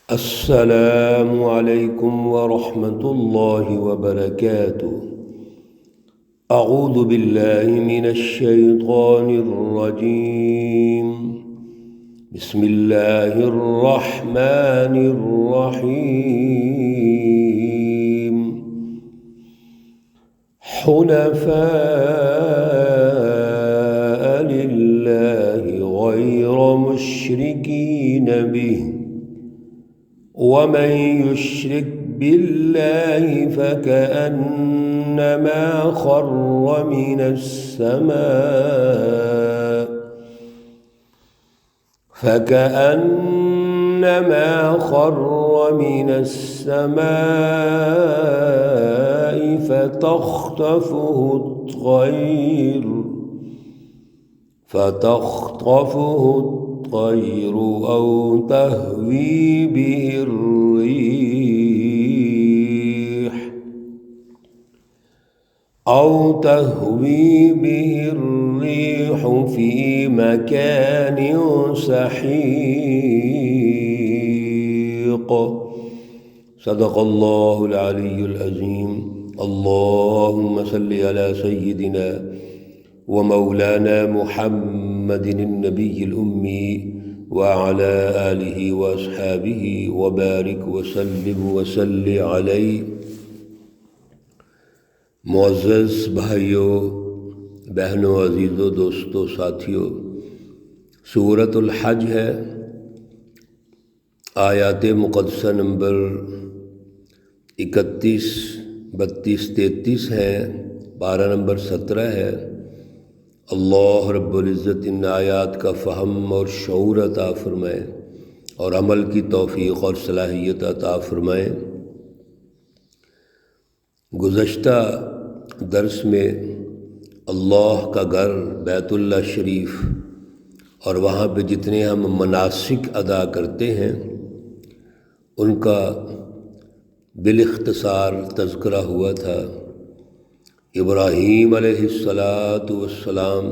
السلام علیکم ورحمۃ اللہ وبرکاتہ۔ اعوذ باللہ من الشیطان الرجیم، بسم اللہ الرحمن الرحیم۔ حنفاء للہ غیر مشرکین بہ، ومن يشرك بالله فكأنما خر من السماء فتخطفه الطير أو تهوي به الريح في مكان سحيق۔ صدق الله العلي العظيم۔ اللهم صل على سيدنا ومولانا محمد النبي الأمي وعلى آله وأصحابه وبارك وسلم وصل عليه۔ معزز بھائیوں، بہنوں، عزیزوں، دوستوں، ساتھیوں، سورۃ الحج ہے۔ آیات مقدسہ نمبر 31، 32، 33 ہیں، پارہ نمبر 17 ہے۔ اللہ رب العزت ان آیات کا فہم اور شعور عطا فرمائے اور عمل کی توفیق اور صلاحیت عطا فرمائے۔ گزشتہ درس میں اللہ کا گھر بیت اللہ شریف اور وہاں پہ جتنے ہم مناسک ادا کرتے ہیں ان کا بالاختصار تذکرہ ہوا تھا۔ ابراہیم علیہ السلام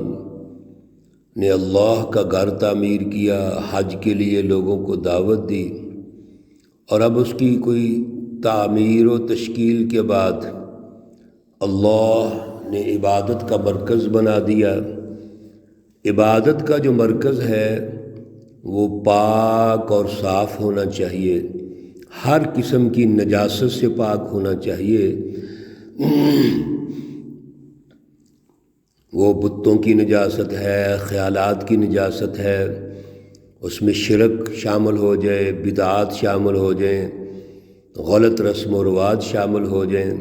نے اللہ کا گھر تعمیر کیا، حج کے لیے لوگوں کو دعوت دی، اور اب اس کی کوئی تعمیر و تشکیل کے بعد اللہ نے عبادت کا مرکز بنا دیا۔ عبادت کا جو مرکز ہے وہ پاک اور صاف ہونا چاہیے، ہر قسم کی نجاست سے پاک ہونا چاہیے۔ وہ بتوں کی نجاست ہے، خیالات کی نجاست ہے، اس میں شرک شامل ہو جائے، بدعات شامل ہو جائیں، غلط رسم و رواج شامل ہو جائیں،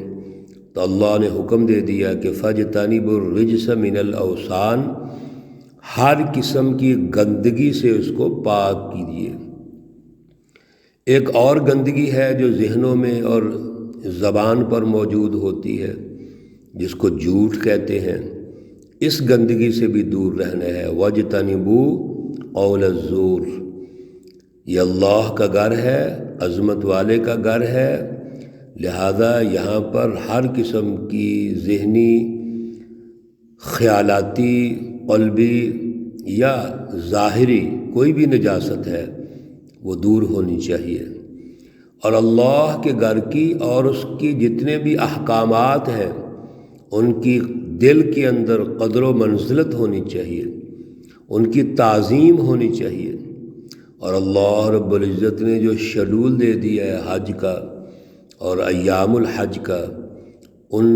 تو اللہ نے حکم دے دیا کہ فَاجْتَنِبُوا الرِّجْسَ مِنَ الْأَوْثَانِ، ہر قسم کی گندگی سے اس کو پاک کیجیے۔ ایک اور گندگی ہے جو ذہنوں میں اور زبان پر موجود ہوتی ہے، جس کو جھوٹ کہتے ہیں۔ اس گندگی سے بھی دور رہنا ہے۔ وَاجْتَنِبُوا قَوْلَ الزُّورِ، یہ اللہ کا گھر ہے، عظمت والے کا گھر ہے، لہذا یہاں پر ہر قسم کی ذہنی، خیالاتی، قلبی یا ظاہری کوئی بھی نجاست ہے وہ دور ہونی چاہیے، اور اللہ کے گھر کی اور اس کی جتنے بھی احکامات ہیں ان کی دل کے اندر قدر و منزلت ہونی چاہیے، ان کی تعظیم ہونی چاہیے۔ اور اللہ رب العزت نے جو شیڈول دے دیا ہے حج کا اور ایام الحج کا، ان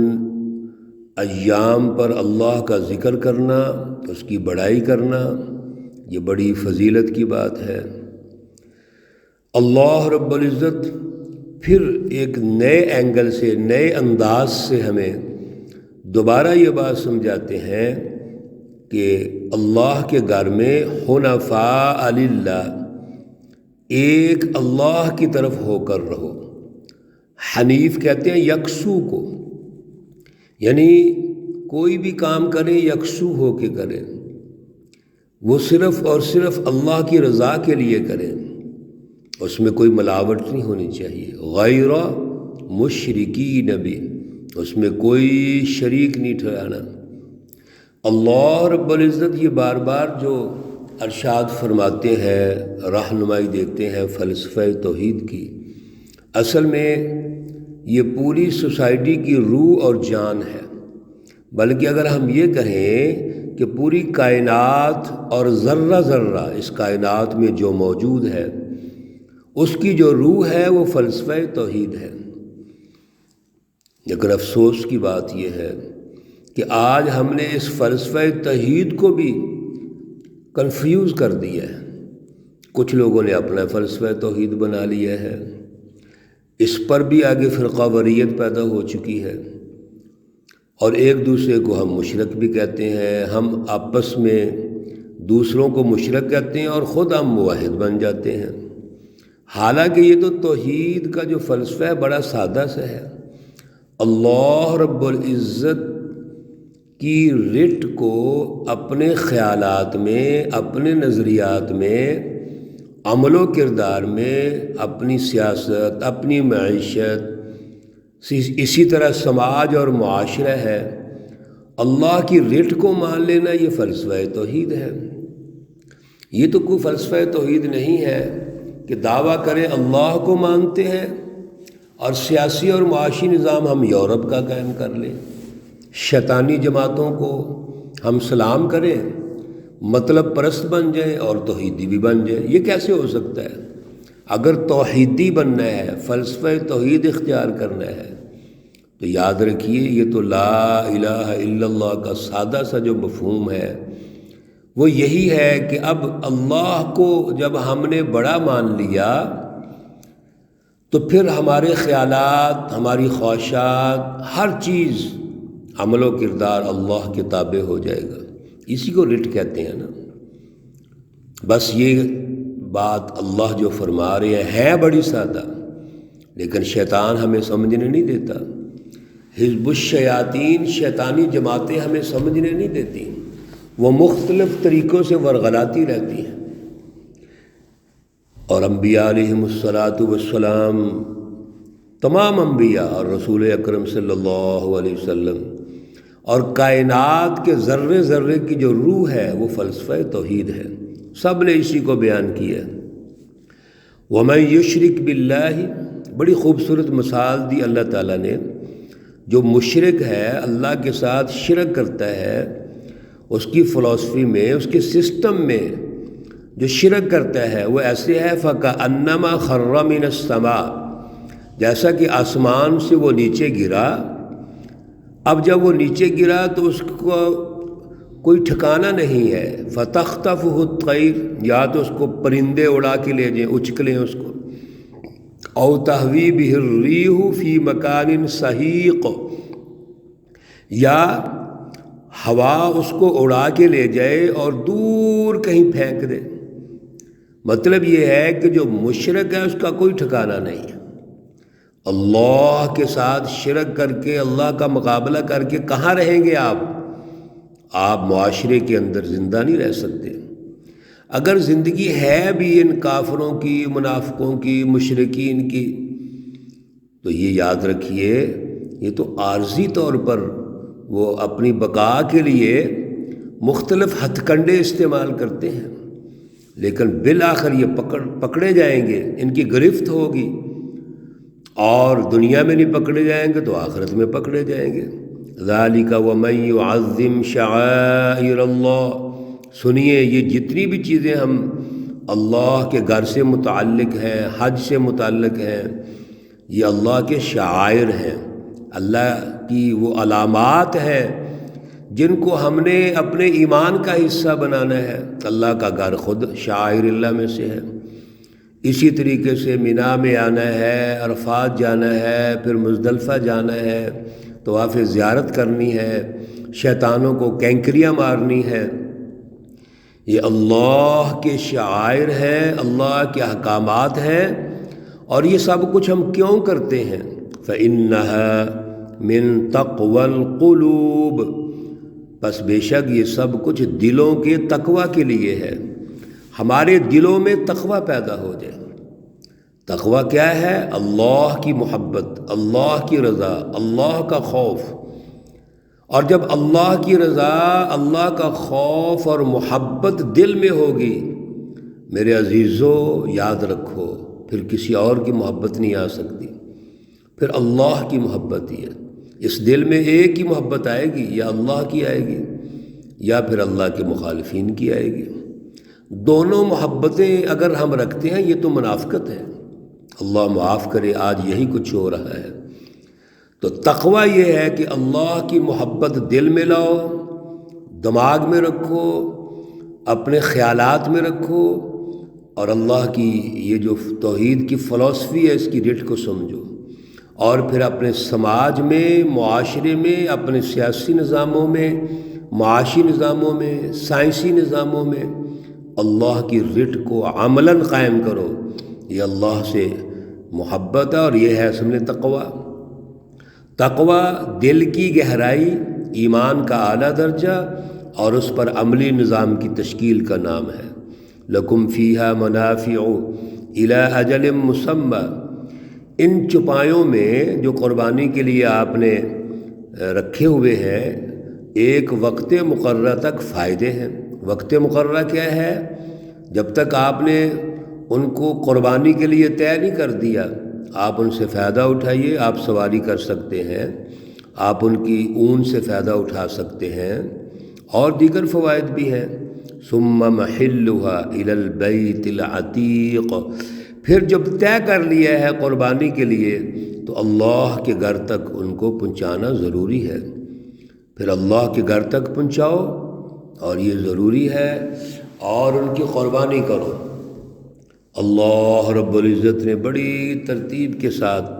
ایام پر اللہ کا ذکر کرنا، اس کی بڑائی کرنا، یہ بڑی فضیلت کی بات ہے۔ اللہ رب العزت پھر ایک نئے اینگل سے، نئے انداز سے ہمیں دوبارہ یہ بات سمجھاتے ہیں کہ اللہ کے گھر میں حنفاء للہ، ایک اللہ کی طرف ہو کر رہو۔ حنیف کہتے ہیں یکسو کو، یعنی کوئی بھی کام کریں یکسو ہو کے کریں، وہ صرف اور صرف اللہ کی رضا کے لیے کریں، اس میں کوئی ملاوٹ نہیں ہونی چاہیے۔ غیر مشرکین بہ، اس میں کوئی شریک نہیں ٹھہرانا۔ اللہ رب العزت یہ بار بار جو ارشاد فرماتے ہیں، رہنمائی دیتے ہیں فلسفہ توحید کی۔ اصل میں یہ پوری سوسائٹی کی روح اور جان ہے، بلکہ اگر ہم یہ کہیں کہ پوری کائنات اور ذرہ ذرہ اس کائنات میں جو موجود ہے اس کی جو روح ہے وہ فلسفہ توحید ہے۔ لیکن افسوس کی بات یہ ہے کہ آج ہم نے اس فلسفہ توحید کو بھی کنفیوز کر دیا ہے۔ کچھ لوگوں نے اپنا فلسفہ توحید بنا لیا ہے، اس پر بھی آگے فرقہ واریت پیدا ہو چکی ہے، اور ایک دوسرے کو ہم مشرک بھی کہتے ہیں، ہم آپس میں دوسروں کو مشرک کہتے ہیں اور خود ہم موحد بن جاتے ہیں۔ حالانکہ یہ تو توحید کا جو فلسفہ ہے بڑا سادہ سا ہے۔ اللہ رب العزت کی رٹ کو اپنے خیالات میں، اپنے نظریات میں، عمل و کردار میں، اپنی سیاست، اپنی معیشت، اسی طرح سماج اور معاشرہ ہے، اللہ کی رٹ کو مان لینا یہ فلسفہ توحید ہے۔ یہ تو کوئی فلسفہ توحید نہیں ہے کہ دعویٰ کریں اللہ کو مانتے ہیں اور سیاسی اور معاشی نظام ہم یورپ کا قائم کر لیں، شیطانی جماعتوں کو ہم سلام کریں، مطلب پرست بن جائیں اور توحیدی بھی بن جائیں۔ یہ کیسے ہو سکتا ہے؟ اگر توحیدی بننا ہے، فلسفہ توحید اختیار کرنا ہے، تو یاد رکھیے یہ تو لا الہ الا اللہ کا سادہ سا جو مفہوم ہے وہ یہی ہے کہ اب اللہ کو جب ہم نے بڑا مان لیا تو پھر ہمارے خیالات، ہماری خواہشات، ہر چیز، عمل و کردار اللہ کے تابع ہو جائے گا۔ اسی کو رٹ کہتے ہیں نا۔ بس یہ بات اللہ جو فرما رہے ہیں ہے بڑی سادہ، لیکن شیطان ہمیں سمجھنے نہیں دیتا۔ حزب الشیاطین، شیطانی جماعتیں ہمیں سمجھنے نہیں دیتی، وہ مختلف طریقوں سے ورغلاتی رہتی ہیں۔ اور انبیاء علیہم السلام، تمام انبیاء اور رسول اکرم صلی اللہ علیہ وسلم اور کائنات کے ذرے ذرے کی جو روح ہے وہ فلسفہ توحید ہے۔ سب نے اسی کو بیان کیا۔ وَمَن یشرک بِاللَّهِ، بڑی خوبصورت مثال دی اللہ تعالیٰ نے۔ جو مشرک ہے، اللہ کے ساتھ شرک کرتا ہے، اس کی فلسفی میں، اس کے سسٹم میں جو شرک کرتا ہے وہ ایسے ہے فَكَأَنَّمَا خَرَّ مِنَ السَّمَاءِ، جیسا کہ آسمان سے وہ نیچے گرا۔ اب جب وہ نیچے گرا تو اس کو کوئی ٹھکانہ نہیں ہے، فَتَخْطَفُهُ الطَّيْرُ، یا تو اس کو پرندے اڑا کے لے جائیں، اچکلیں اس کو، او تہوی بِهِ الرِّيحُ فِي مَكَانٍ سَحِيقٍ، یا ہوا اس کو اڑا کے لے جائے اور دور کہیں پھینک دے۔ مطلب یہ ہے کہ جو مشرک ہے اس کا کوئی ٹھکانہ نہیں ہے۔ اللہ کے ساتھ شرک کر کے، اللہ کا مقابلہ کر کے کہاں رہیں گے آپ معاشرے کے اندر زندہ نہیں رہ سکتے۔ اگر زندگی ہے بھی ان کافروں کی، منافقوں کی، مشرکین کی، تو یہ یاد رکھیے یہ تو عارضی طور پر وہ اپنی بقا کے لیے مختلف ہتھ کنڈے استعمال کرتے ہیں، لیکن بالآخر یہ پکڑے جائیں گے، ان کی گرفت ہوگی، اور دنیا میں نہیں پکڑے جائیں گے تو آخرت میں پکڑے جائیں گے۔ ذَلِكَ وَمَن يُعَظِّمْ شَعَائِرَ اللَّهِ، سنیے یہ جتنی بھی چیزیں ہم اللہ کے گھر سے متعلق ہیں، حج سے متعلق ہیں، یہ اللہ کے شعائر ہیں، اللہ کی وہ علامات ہیں جن کو ہم نے اپنے ایمان کا حصہ بنانا ہے۔ اللہ کا گھر خود شعائر اللہ میں سے ہے۔ اسی طریقے سے مینا میں آنا ہے، عرفات جانا ہے، پھر مزدلفہ جانا ہے، طواف زیارت کرنی ہے، شیطانوں کو کینکریاں مارنی ہے، یہ اللہ کے شعائر ہیں، اللہ کے احکامات ہیں۔ اور یہ سب کچھ ہم کیوں کرتے ہیں؟ فَإِنَّهَا مِن تَقْوَى الْقُلُوبِ، بس بے شک یہ سب کچھ دلوں کے تقوی کے لیے ہے۔ ہمارے دلوں میں تقوی پیدا ہو جائے۔ تقوی کیا ہے؟ اللہ کی محبت، اللہ کی رضا، اللہ کا خوف، اور جب اللہ کی رضا، اللہ کا خوف اور محبت دل میں ہوگی، میرے عزیزو یاد رکھو، پھر کسی اور کی محبت نہیں آ سکتی، پھر اللہ کی محبت ہی ہے۔ اس دل میں ایک ہی محبت آئے گی، یا اللہ کی آئے گی یا پھر اللہ کے مخالفین کی آئے گی۔ دونوں محبتیں اگر ہم رکھتے ہیں یہ تو منافقت ہے، اللہ معاف کرے، آج یہی کچھ ہو رہا ہے۔ تو تقوی یہ ہے کہ اللہ کی محبت دل میں لاؤ، دماغ میں رکھو، اپنے خیالات میں رکھو، اور اللہ کی یہ جو توحید کی فلسفی ہے اس کی رٹ کو سمجھو، اور پھر اپنے سماج میں، معاشرے میں، اپنے سیاسی نظاموں میں، معاشی نظاموں میں، سائنسی نظاموں میں اللہ کی رٹ کو عملاً قائم کرو۔ یہ اللہ سے محبت ہے، اور یہ ہے اصل میں تقوی۔ تقوی دل کی گہرائی، ایمان کا اعلیٰ درجہ، اور اس پر عملی نظام کی تشکیل کا نام ہے۔ لکم فیہا منافع الی اجل مسمی، ان چپایوں میں جو قربانی کے لیے آپ نے رکھے ہوئے ہیں ایک وقت مقررہ تک فائدے ہیں۔ وقت مقررہ کیا ہے؟ جب تک آپ نے ان کو قربانی کے لیے طے نہیں کر دیا، آپ ان سے فائدہ اٹھائیے، آپ سواری کر سکتے ہیں، آپ ان کی اون سے فائدہ اٹھا سکتے ہیں، اور دیگر فوائد بھی ہیں۔ ثم محلها الی البیت العتیق، پھر جب طے کر لیا ہے قربانی کے لیے تو اللہ کے گھر تک ان کو پہنچانا ضروری ہے۔ پھر اللہ کے گھر تک پہنچاؤ، اور یہ ضروری ہے، اور ان کی قربانی کرو۔ اللہ رب العزت نے بڑی ترتیب کے ساتھ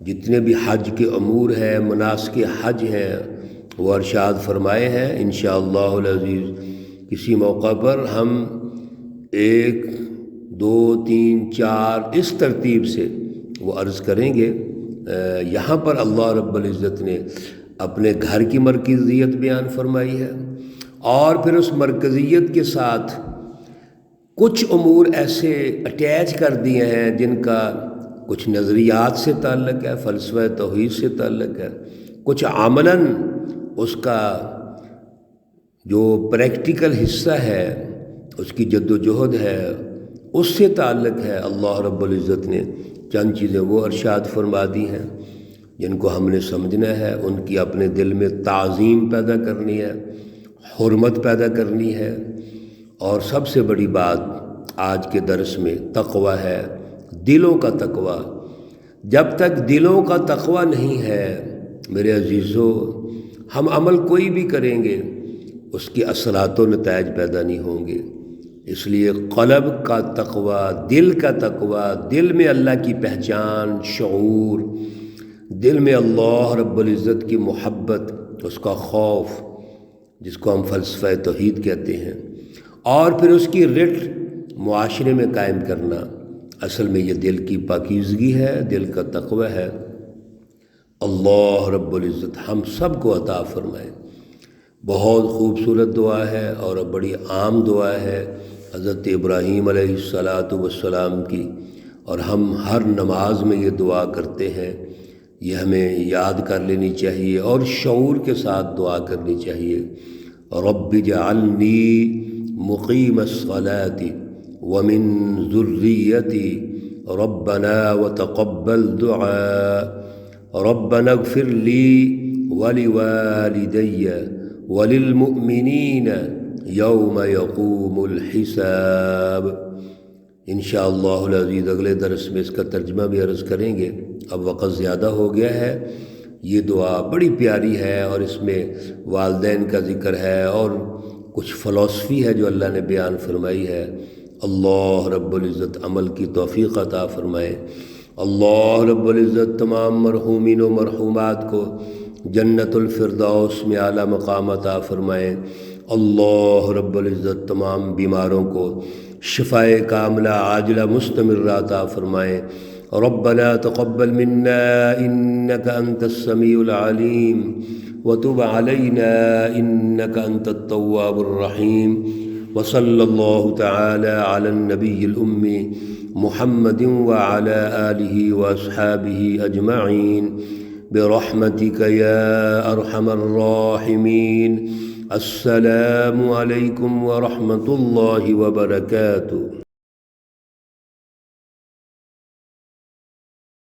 جتنے بھی حج کے امور ہیں، مناسک حج ہیں، وہ ارشاد فرمائے ہیں۔ انشاءاللہ العزیز کسی موقع پر ہم 1 2 3 4 اس ترتیب سے وہ عرض کریں گے۔ یہاں پر اللہ رب العزت نے اپنے گھر کی مرکزیت بیان فرمائی ہے، اور پھر اس مرکزیت کے ساتھ کچھ امور ایسے اٹیچ کر دیے ہیں جن کا کچھ نظریات سے تعلق ہے، فلسفہ توحید سے تعلق ہے، کچھ عملاً اس کا جو پریکٹیکل حصہ ہے، اس کی جد و جہد ہے، اس سے تعلق ہے۔ اللہ رب العزت نے چند چیزیں وہ ارشاد فرما دی ہیں جن کو ہم نے سمجھنا ہے، ان کی اپنے دل میں تعظیم پیدا کرنی ہے، حرمت پیدا کرنی ہے، اور سب سے بڑی بات آج کے درس میں تقوی ہے، دلوں کا تقوی۔ جب تک دلوں کا تقوی نہیں ہے میرے عزیزو، ہم عمل کوئی بھی کریں گے اس کی اثرات و نتائج پیدا نہیں ہوں گے۔ اس لیے قلب کا تقوی، دل کا تقوی، دل میں اللہ کی پہچان، شعور، دل میں اللہ رب العزت کی محبت، اس کا خوف، جس کو ہم فلسفہ توحید کہتے ہیں، اور پھر اس کی رٹ معاشرے میں قائم کرنا، اصل میں یہ دل کی پاکیزگی ہے، دل کا تقوی ہے۔ اللہ رب العزت ہم سب کو عطا فرمائے۔ بہت خوبصورت دعا ہے اور بڑی عام دعا ہے حضرت ابراہیم علیہ السلام کی، اور ہم ہر نماز میں یہ دعا کرتے ہیں۔ یہ ہمیں یاد کر لینی چاہیے اور شعور کے ساتھ دعا کرنی چاہیے۔ رب اجعلنی مقیم الصلاۃ ومن ذریتی ربنا وتقبل دعاء ربنا اغفر لی ولوالدی وللمؤمنین یوم یقوم الحساب۔ انشاءاللہ العزیز اگلے درس میں اس کا ترجمہ بھی عرض کریں گے، اب وقت زیادہ ہو گیا ہے۔ یہ دعا بڑی پیاری ہے، اور اس میں والدین کا ذکر ہے اور کچھ فلسفی ہے جو اللہ نے بیان فرمائی ہے۔ اللہ رب العزت عمل کی توفیق عطا فرمائے۔ اللہ رب العزت تمام مرحومین و مرحومات کو جنت الفردوس میں اعلیٰ مقام عطا فرمائے۔ اللہ رب العزت تمام بیماروں کو شفائے کاملہ عاجلہ مستمرہ عطا فرمائے۔ ربنا تقبل منا انك انت السميع العليم وتب علينا انك انت التواب الرحيم، وصلى الله تعالى على النبي الأمي محمد وعلى آله وأصحابه أجمعين برحمتك يا أرحم الراحمين. السلام عليكم ورحمة الله وبركاته.